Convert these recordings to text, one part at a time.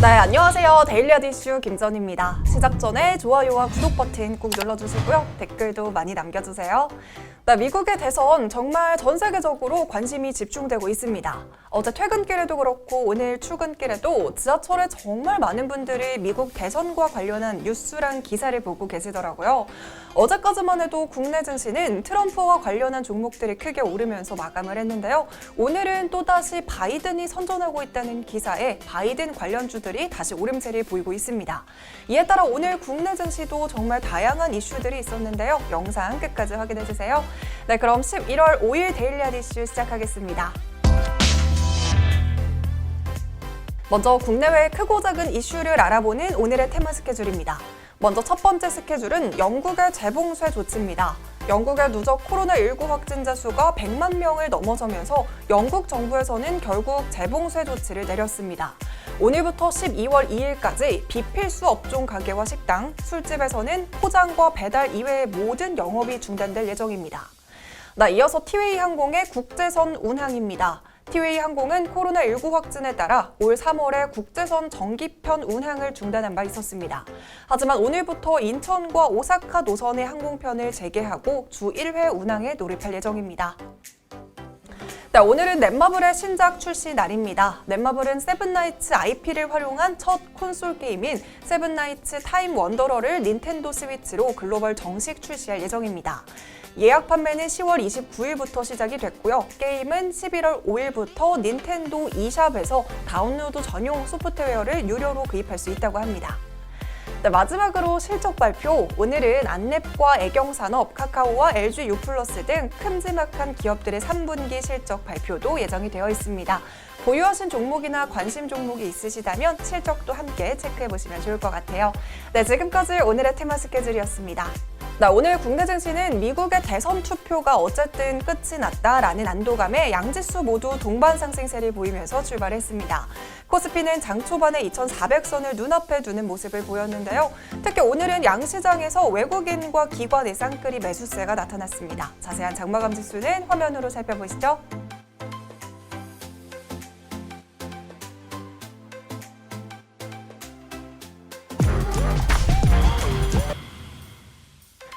네, 안녕하세요. 데일리 아디슈 김전입니다. 시작 전에 좋아요와 구독 버튼 꾹 눌러주시고요. 댓글도 많이 남겨주세요. 네, 미국의 대선 정말 전 세계적으로 관심이 집중되고 있습니다. 어제 퇴근길에도 그렇고 오늘 출근길에도 지하철에 정말 많은 분들이 미국 대선과 관련한 뉴스랑 기사를 보고 계시더라고요. 어제까지만 해도 국내 증시는 트럼프와 관련한 종목들이 크게 오르면서 마감을 했는데요. 오늘은 또다시 바이든이 선전하고 있다는 기사에 바이든 관련주들이 다시 오름세를 보이고 있습니다. 이에 따라 오늘 국내 증시도 정말 다양한 이슈들이 있었는데요. 영상 끝까지 확인해주세요. 네, 그럼 11월 5일 데일리 아디슈 시작하겠습니다. 먼저 국내외 크고 작은 이슈를 알아보는 오늘의 테마 스케줄입니다. 먼저 첫 번째 스케줄은 영국의 재봉쇄 조치입니다. 영국의 누적 코로나19 확진자 수가 100만 명을 넘어서면서 영국 정부에서는 결국 재봉쇄 조치를 내렸습니다. 오늘부터 12월 2일까지 비필수 업종 가게와 식당, 술집에서는 포장과 배달 이외의 모든 영업이 중단될 예정입니다. 이어서 티웨이 항공의 국제선 운항입니다. 티웨이 항공은 코로나19 확진에 따라 올 3월에 국제선 정기편 운항을 중단한 바 있었습니다. 하지만 오늘부터 인천과 오사카 노선의 항공편을 재개하고 주 1회 운항에 돌입할 예정입니다. 네, 오늘은 넷마블의 신작 출시 날입니다. 넷마블은 세븐나이츠 IP를 활용한 첫 콘솔 게임인 세븐나이츠 타임 원더러를 닌텐도 스위치로 글로벌 정식 출시할 예정입니다. 예약 판매는 10월 29일부터 시작이 됐고요. 게임은 11월 5일부터 닌텐도 e샵에서 다운로드 전용 소프트웨어를 유료로 구입할 수 있다고 합니다. 네, 마지막으로 실적 발표. 오늘은 안랩과 애경산업, 카카오와 LG U+ 등 큼지막한 기업들의 3분기 실적 발표도 예정이 되어 있습니다. 보유하신 종목이나 관심 종목이 있으시다면 실적도 함께 체크해보시면 좋을 것 같아요. 네, 지금까지 오늘의 테마 스케줄이었습니다. 오늘 국내 증시는 미국의 대선 투표가 어쨌든 끝이 났다라는 안도감에 양지수 모두 동반 상승세를 보이면서 출발했습니다. 코스피는 장 초반에 2,400선을 눈앞에 두는 모습을 보였는데요. 특히 오늘은 양시장에서 외국인과 기관의 쌍끌이 매수세가 나타났습니다. 자세한 장마감 지수는 화면으로 살펴보시죠.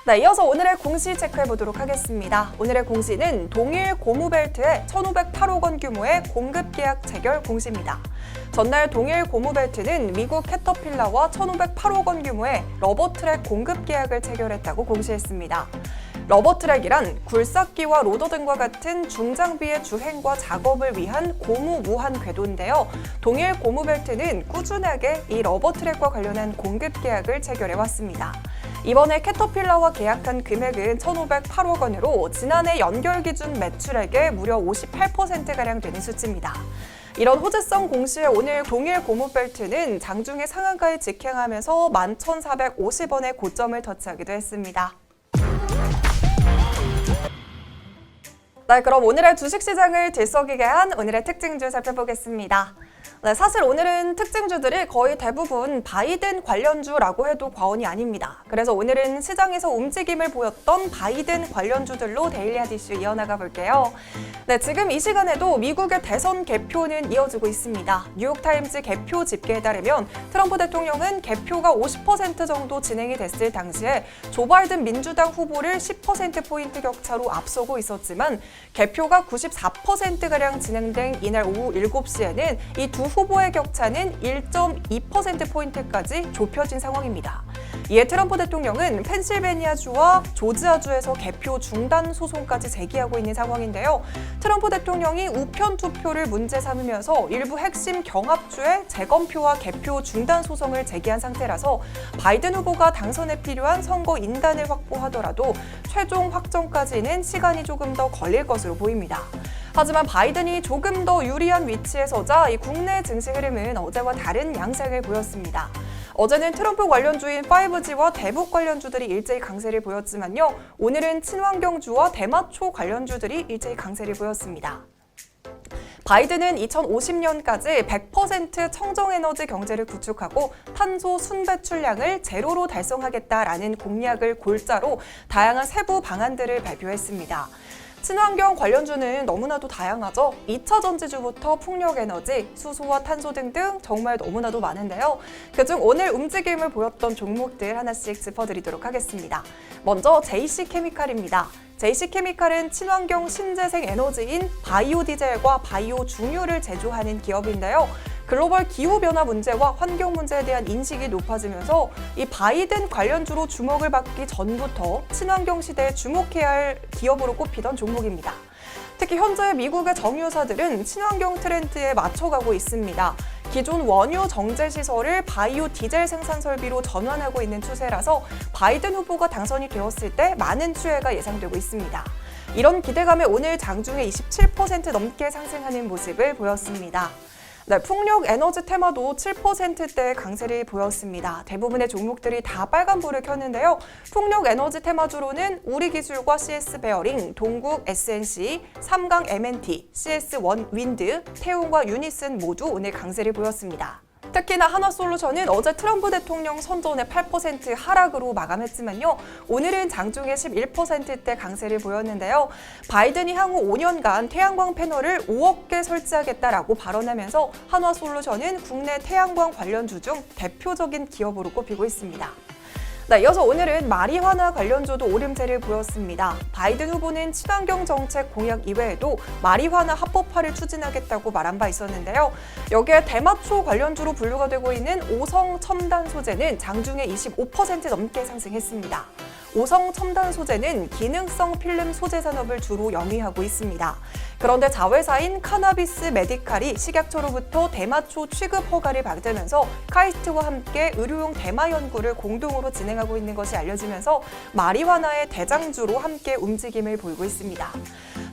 네, 이어서 오늘의 공시 체크해보도록 하겠습니다. 오늘의 공시는 동일 고무벨트의 1,508억 원 규모의 공급 계약 체결 공시입니다. 전날 동일 고무벨트는 미국 캐터필러와 1,508억 원 규모의 러버트랙 공급 계약을 체결했다고 공시했습니다. 러버트랙이란 굴삭기와 로더 등과 같은 중장비의 주행과 작업을 위한 고무 무한 궤도인데요. 동일 고무벨트는 꾸준하게 이 러버트랙과 관련한 공급 계약을 체결해왔습니다. 이번에 캐터필러와 계약한 금액은 1,508억 원으로 지난해 연결 기준 매출액의 무려 58%가량 되는 수치입니다. 이런 호재성 공시에 오늘 동일 고무벨트는 장중에 상한가에 직행하면서 11,450원의 고점을 터치하기도 했습니다. 네, 그럼 오늘의 주식시장을 들썩이게 한 오늘의 특징주 살펴보겠습니다. 네, 사실 오늘은 특징주들이 거의 대부분 바이든 관련주라고 해도 과언이 아닙니다. 그래서 오늘은 시장에서 움직임을 보였던 바이든 관련주들로 데일리 아디슈 이어나가 볼게요. 네, 지금 이 시간에도 미국의 대선 개표는 이어지고 있습니다. 뉴욕타임즈 개표 집계에 따르면 트럼프 대통령은 개표가 50% 정도 진행이 됐을 당시에 조 바이든 민주당 후보를 10%포인트 격차로 앞서고 있었지만 개표가 94%가량 진행된 이날 오후 7시에는 이 두 후보의 격차는 1.2%포인트까지 좁혀진 상황입니다. 이에 트럼프 대통령은 펜실베니아주와 조지아주에서 개표 중단 소송까지 제기하고 있는 상황인데요. 트럼프 대통령이 우편 투표를 문제 삼으면서 일부 핵심 경합주의 재검표와 개표 중단 소송을 제기한 상태라서 바이든 후보가 당선에 필요한 선거 인단을 확보하더라도 최종 확정까지는 시간이 조금 더 걸릴 것으로 보입니다. 하지만 바이든이 조금 더 유리한 위치에 서자 이 국내 증시 흐름은 어제와 다른 양상을 보였습니다. 어제는 트럼프 관련주인 5G와 대북 관련주들이 일제히 강세를 보였지만요. 오늘은 친환경주와 대마초 관련주들이 일제히 강세를 보였습니다. 바이든은 2050년까지 100% 청정에너지 경제를 구축하고 탄소 순배출량을 제로로 달성하겠다라는 공약을 골자로 다양한 세부 방안들을 발표했습니다. 친환경 관련주는 너무나도 다양하죠. 2차 전지주부터 풍력에너지, 수소와 탄소 등등 정말 너무나도 많은데요. 그중 오늘 움직임을 보였던 종목들 하나씩 짚어드리도록 하겠습니다. 먼저 JC케미칼입니다. JC케미칼은 친환경 신재생 에너지인 바이오 디젤과 바이오 중유를 제조하는 기업인데요. 글로벌 기후변화 문제와 환경 문제에 대한 인식이 높아지면서 이 바이든 관련주로 주목을 받기 전부터 친환경 시대에 주목해야 할 기업으로 꼽히던 종목입니다. 특히 현재 미국의 정유사들은 친환경 트렌드에 맞춰가고 있습니다. 기존 원유 정제 시설을 바이오 디젤 생산 설비로 전환하고 있는 추세라서 바이든 후보가 당선이 되었을 때 많은 수혜가 예상되고 있습니다. 이런 기대감에 오늘 장중에 27% 넘게 상승하는 모습을 보였습니다. 네, 풍력 에너지 테마도 7%대 강세를 보였습니다. 대부분의 종목들이 다 빨간불을 켰는데요. 풍력 에너지 테마주로는 우리기술과 CS 베어링, 동국 SNC, 삼강 M&T, CS1 윈드, 태웅과 유니슨 모두 오늘 강세를 보였습니다. 특히나 한화솔루션은 어제 트럼프 대통령 선전에 8% 하락으로 마감했지만요. 오늘은 장중에 11%대 강세를 보였는데요. 바이든이 향후 5년간 태양광 패널을 5억 개 설치하겠다라고 발언하면서 한화솔루션은 국내 태양광 관련주 중 대표적인 기업으로 꼽히고 있습니다. 네, 이어서 오늘은 마리화나 관련주도 오름세를 보였습니다. 바이든 후보는 친환경 정책 공약 이외에도 마리화나 합법화를 추진하겠다고 말한 바 있었는데요. 여기에 대마초 관련주로 분류가 되고 있는 오성 첨단 소재는 장중에 25% 넘게 상승했습니다. 오성 첨단 소재는 기능성 필름 소재 산업을 주로 영위하고 있습니다. 그런데 자회사인 카나비스 메디칼이 식약처로부터 대마초 취급 허가를 받으면서 카이스트와 함께 의료용 대마 연구를 공동으로 진행하고 있는 것이 알려지면서 마리화나의 대장주로 함께 움직임을 보이고 있습니다.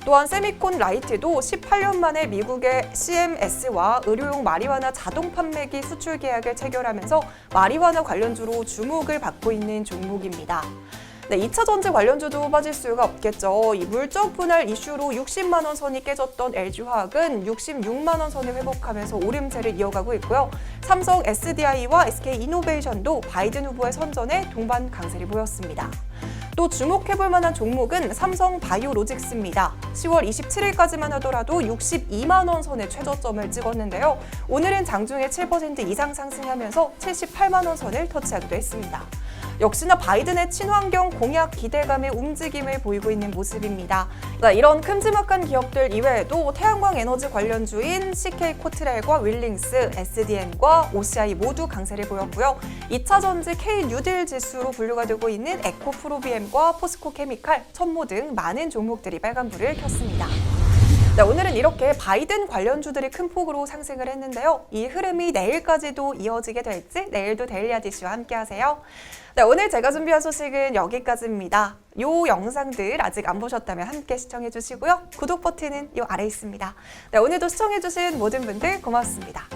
또한 세미콘 라이트도 18년 만에 미국의 CMS와 의료용 마리화나 자동 판매기 수출 계약을 체결하면서 마리화나 관련주로 주목을 받고 있는 종목입니다. 네, 2차 전지 관련주도 빠질 수가 없겠죠. 이 물적 분할 이슈로 60만 원 선이 깨졌던 LG화학은 66만 원 선을 회복하면서 오름세를 이어가고 있고요. 삼성 SDI와 SK이노베이션도 바이든 후보의 선전에 동반 강세를 보였습니다. 또 주목해볼 만한 종목은 삼성 바이오로직스입니다. 10월 27일까지만 하더라도 62만 원 선의 최저점을 찍었는데요. 오늘은 장중에 7% 이상 상승하면서 78만 원 선을 터치하기도 했습니다. 역시나 바이든의 친환경 공약 기대감의 움직임을 보이고 있는 모습입니다. 이런 큼지막한 기업들 이외에도 태양광 에너지 관련주인 CK코트렐과 윌링스, SDN과 OCI 모두 강세를 보였고요. 2차 전지 K뉴딜 지수로 분류가 되고 있는 에코프로비엠과 포스코케미칼, 천모 등 많은 종목들이 빨간불을 켰습니다. 네, 오늘은 이렇게 바이든 관련주들이 큰 폭으로 상승을 했는데요. 이 흐름이 내일까지도 이어지게 될지 내일도 데일리 아디씨와 함께 하세요. 네, 오늘 제가 준비한 소식은 여기까지입니다. 이 영상들 아직 안 보셨다면 함께 시청해 주시고요. 구독 버튼은 이 아래에 있습니다. 네, 오늘도 시청해 주신 모든 분들 고맙습니다.